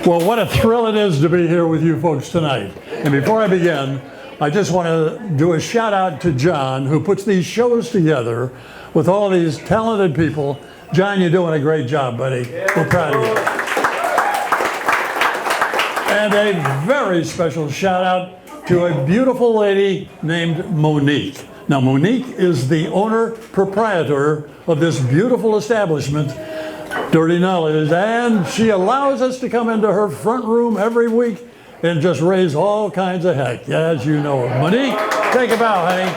Well, what a thrill it is to be here with you folks tonight. And before I begin, I just want to do a shout out to John, who puts these shows together with all these talented people. John, you're doing a great job, buddy. We're proud of you. And a very special shout out to a beautiful lady named Monique. Now, Monique is the owner, proprietor of this beautiful establishment, Durty Nelly's, and she allows us to come into her front room every week and just raise all kinds of heck, as you know. Monique, take a bow, honey.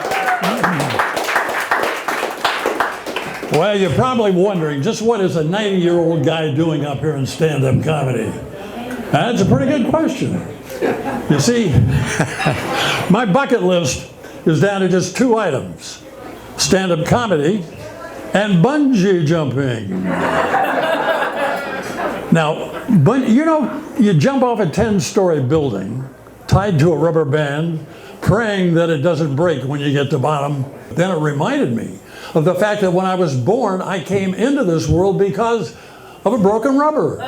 Well, you're probably wondering, just what is a 90-year-old guy doing up here in stand-up comedy? That's a pretty good question. You see, my bucket list is down to just 2 items: stand-up comedy and bungee jumping. Now, but you know, you jump off a 10-story building tied to a rubber band, praying that it doesn't break when you get to bottom. Then it reminded me of the fact that when I was born, I came into this world because of a broken rubber.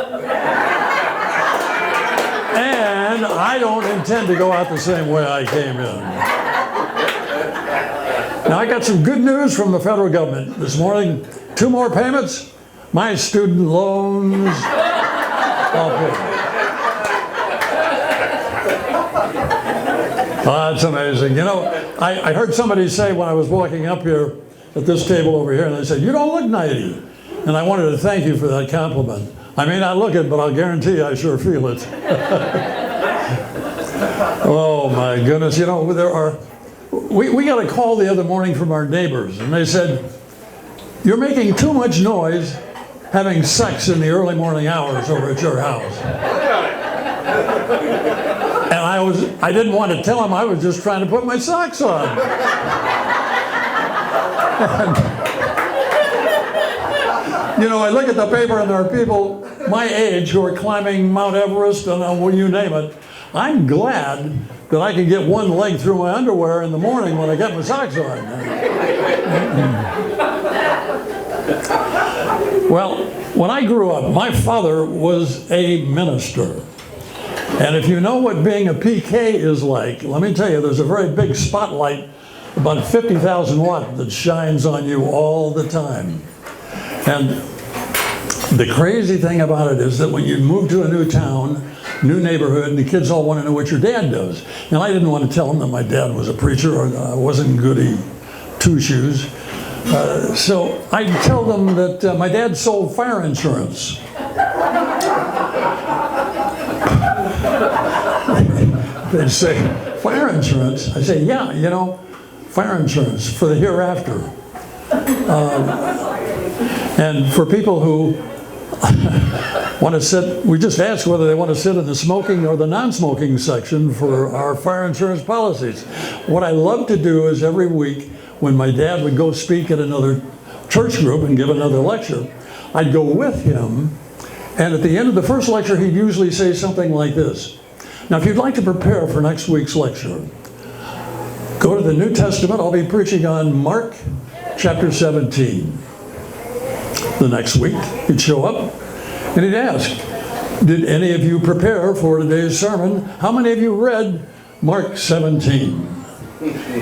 And I don't intend to go out the same way I came in. Now, I got some good news from the federal government this morning. 2 more payments, my student loans all paid. Oh, that's amazing. You know, I heard somebody say when I was walking up here at this table over here, and they said, "You don't look 90." And I wanted to thank you for that compliment. I may not look it, but I'll guarantee I sure feel it. Oh my goodness, you know, we got a call the other morning from our neighbors, and they said, "You're making too much noise having sex in the early morning hours over at your house." And I didn't want to tell them, I was just trying to put my socks on. And, you know, I look at the paper and there are people my age who are climbing Mount Everest and well, you name it. I'm glad that I can get one leg through my underwear in the morning when I get my socks on. Well, when I grew up, my father was a minister. And if you know what being a PK is like, let me tell you, there's a very big spotlight, about 50,000 watt, that shines on you all the time. And the crazy thing about it is that when you move to a new town, new neighborhood, and the kids all want to know what your dad does. And I didn't want to tell them that my dad was a preacher or I wasn't goody two-shoes. So I'd tell them that my dad sold fire insurance. They'd say, "Fire insurance?" I say, "Yeah, you know, fire insurance for the hereafter." And for people who want to sit, we just ask whether they want to sit in the smoking or the non-smoking section for our fire insurance policies. What I love to do is every week when my dad would go speak at another church group and give another lecture, I'd go with him, and at the end of the first lecture, he'd usually say something like this. Now, if you'd like to prepare for next week's lecture, go to the New Testament. I'll be preaching on Mark chapter 17. The next week, he'd show up and he'd ask, "Did any of you prepare for today's sermon? How many of you read Mark 17?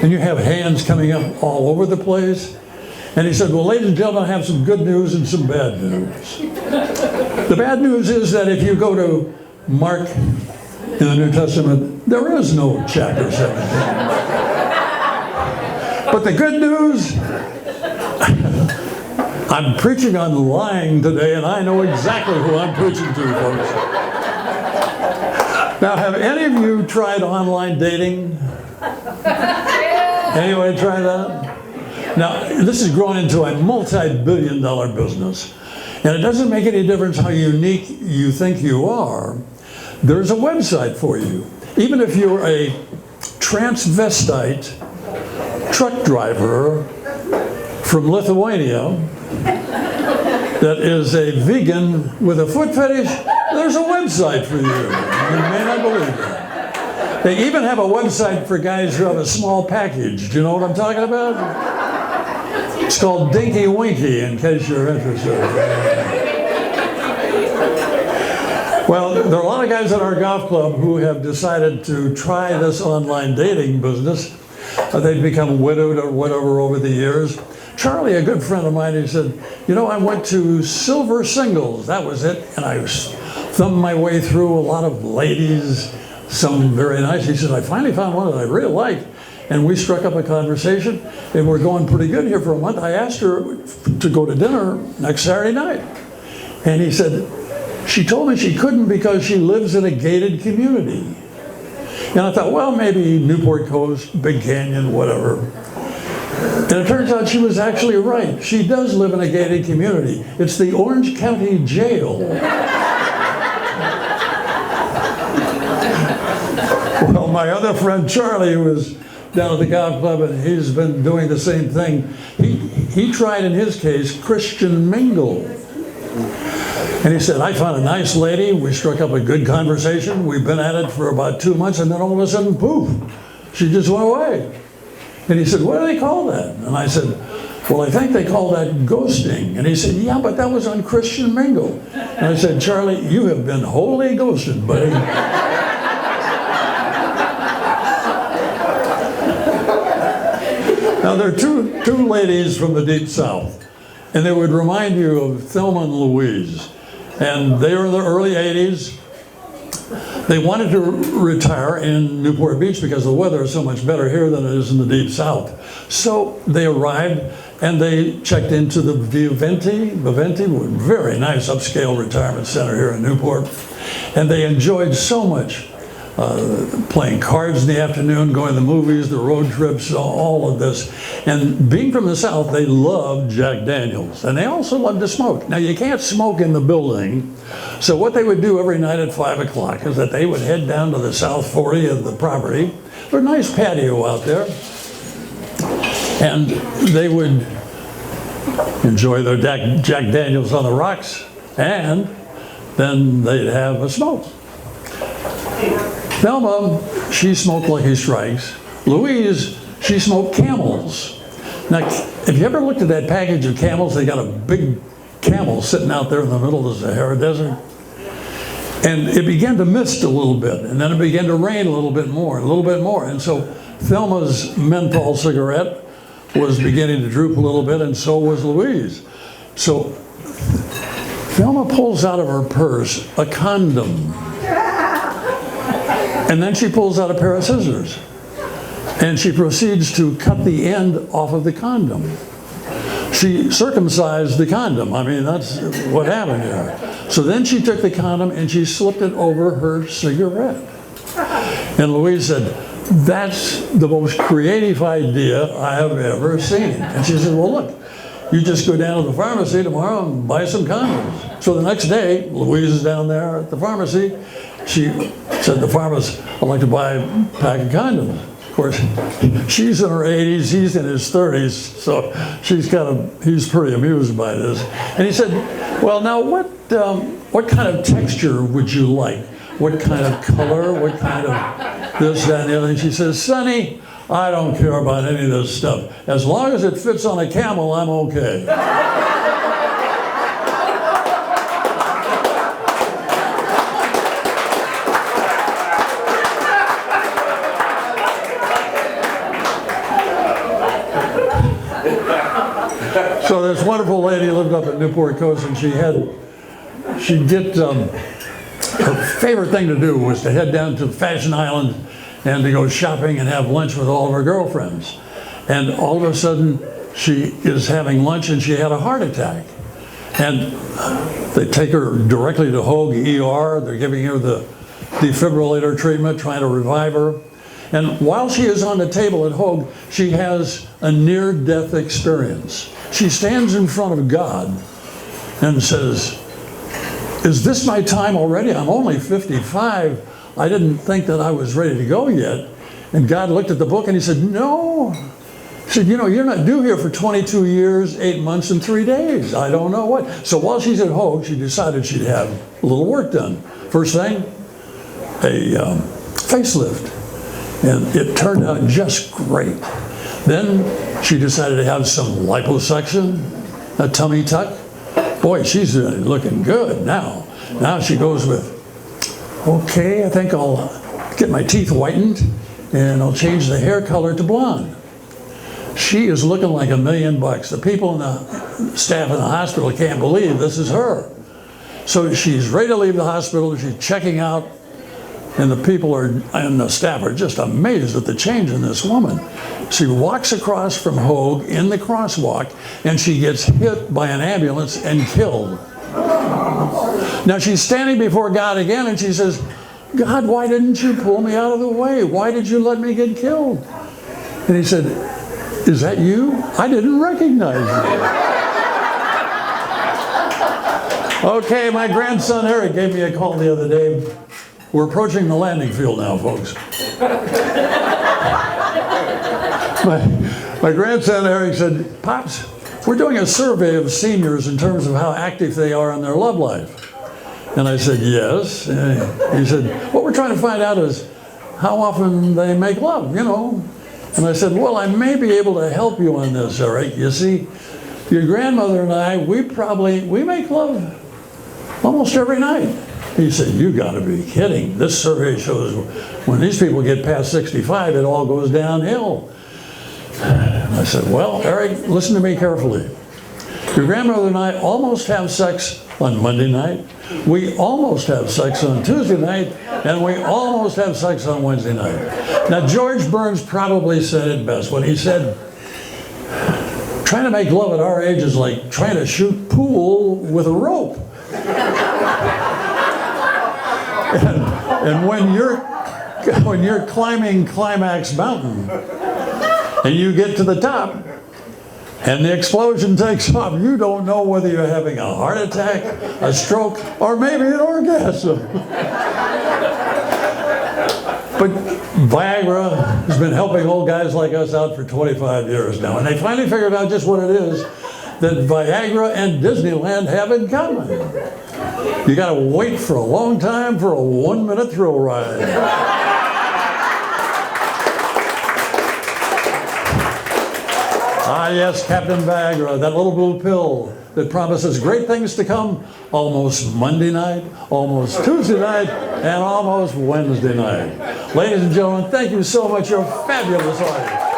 And you have hands coming up all over the place. And he said, "Well, ladies and gentlemen, I have some good news and some bad news. The bad news is that if you go to Mark in the New Testament, there is no chapter 17. But the good news, I'm preaching on lying today, and I know exactly who I'm preaching to, folks." Now, have any of you tried online dating? Anybody try that? Now, this has grown into a multi-billion-dollar business, and it doesn't make any difference how unique you think you are. There's a website for you. Even if you're a transvestite truck driver from Lithuania that is a vegan with a foot fetish, there's a website for you. You may not believe it. They even have a website for guys who have a small package. Do you know what I'm talking about? It's called Dinky Winky, in case you're interested. Well, there are a lot of guys at our golf club who have decided to try this online dating business. They've become widowed or whatever over the years. Charlie, a good friend of mine, he said, you know, I went to Silver Singles, that was it, and I thumbed my way through a lot of ladies, some very nice. He said, I finally found one that I really liked, and we struck up a conversation, and we're going pretty good here for a month. I asked her to go to dinner next Saturday night, and he said, she told me she couldn't because she lives in a gated community. And I thought, well, maybe Newport Coast, Big Canyon, whatever. And it turns out she was actually right. She does live in a gated community. It's the Orange County Jail. Well, my other friend Charlie, who was down at the golf club, and he's been doing the same thing. He tried, in his case, Christian Mingle. And he said, I found a nice lady. We struck up a good conversation. We've been at it for about 2 months, and then all of a sudden, poof, she just went away. And he said, what do they call that? And I said, well, I think they call that ghosting. And he said, yeah, but that was on Christian Mingle. And I said, Charlie, you have been wholly ghosted, buddy. Now, there are two ladies from the Deep South, and they would remind you of Thelma and Louise. And they were in the early 80s. They wanted to retire in Newport Beach because the weather is so much better here than it is in the Deep South. So they arrived and they checked into the Viventi, very nice upscale retirement center here in Newport. And they enjoyed so much playing cards in the afternoon, going to the movies, the road trips, all of this. And being from the South, they loved Jack Daniels. And they also loved to smoke. Now, you can't smoke in the building. So what they would do every night at 5 o'clock is that they would head down to the South 40 of the property. There's a nice patio out there. And they would enjoy their Jack Daniels on the rocks. And then they'd have a smoke. Thelma, she smoked Lucky Strikes. Louise, she smoked Camels. Now, have you ever looked at that package of Camels? They got a big camel sitting out there in the middle of the Sahara Desert. And it began to mist a little bit, and then it began to rain a little bit more, a little bit more. And so Thelma's menthol cigarette was beginning to droop a little bit, and so was Louise. So Thelma pulls out of her purse a condom. And then she pulls out a pair of scissors. And she proceeds to cut the end off of the condom. She circumcised the condom. I mean, that's what happened here. So then she took the condom and she slipped it over her cigarette. And Louise said, that's the most creative idea I have ever seen. And she said, well, look, you just go down to the pharmacy tomorrow and buy some condoms. So the next day, Louise is down there at the pharmacy. She said, the pharmacist, I'd like to buy a pack of condoms. Of course, she's in her 80s, he's in his 30s, so he's pretty amused by this. And he said, well, now what kind of texture would you like? What kind of color? What kind of this, that, and the other? And she says, Sonny, I don't care about any of this stuff. As long as it fits on a camel, I'm okay. So this wonderful lady lived up at Newport Coast, and her favorite thing to do was to head down to Fashion Island and to go shopping and have lunch with all of her girlfriends. And all of a sudden, she is having lunch and she had a heart attack. And they take her directly to Hoag ER. They're giving her the defibrillator treatment, trying to revive her. And while she is on the table at Hoag, she has a near-death experience. She stands in front of God and says, is this my time already? I'm only 55. I didn't think that I was ready to go yet. And God looked at the book and he said, no. He said, you know, you're not due here for 22 years, 8 months, and 3 days. I don't know what. So while she's at Hoag, she decided she'd have a little work done. First thing, a facelift. And it turned out just great. Then she decided to have some liposuction, a tummy tuck. Boy, she's looking good now. Now she goes with Okay, I think I'll get my teeth whitened and I'll change the hair color to blonde. She is looking like $1,000,000. The people in the staff in the hospital can't believe this is her. So she's ready to leave the hospital. She's checking out, and the people and the staff are just amazed at the change in this woman. She walks across from Hogue in the crosswalk, and she gets hit by an ambulance and killed. Now she's standing before God again, and she says, God, why didn't you pull me out of the way? Why did you let me get killed? And he said, is that you? I didn't recognize you. Okay, my grandson Eric gave me a call the other day. We're approaching the landing field now, folks. My grandson Eric said, Pops, we're doing a survey of seniors in terms of how active they are in their love life. And I said, yes. And he said, what we're trying to find out is how often they make love, you know. And I said, well, I may be able to help you on this, Eric. You see, your grandmother and I, we make love almost every night. He said, you gotta be kidding. This survey shows when these people get past 65, it all goes downhill. I said, well, Eric, listen to me carefully. Your grandmother and I almost have sex on Monday night. We almost have sex on Tuesday night, and we almost have sex on Wednesday night. Now, George Burns probably said it best when he said, trying to make love at our age is like trying to shoot pool with a rope. And when you're climbing Climax Mountain, and you get to the top, and the explosion takes off, you don't know whether you're having a heart attack, a stroke, or maybe an orgasm. But Viagra has been helping old guys like us out for 25 years now, and they finally figured out just what it is that Viagra and Disneyland have in common. You gotta wait for a long time for a 1-minute thrill ride. Ah, yes, Captain Viagra, that little blue pill that promises great things to come almost Monday night, almost Tuesday night, and almost Wednesday night. Ladies and gentlemen, thank you so much. You're a fabulous audience.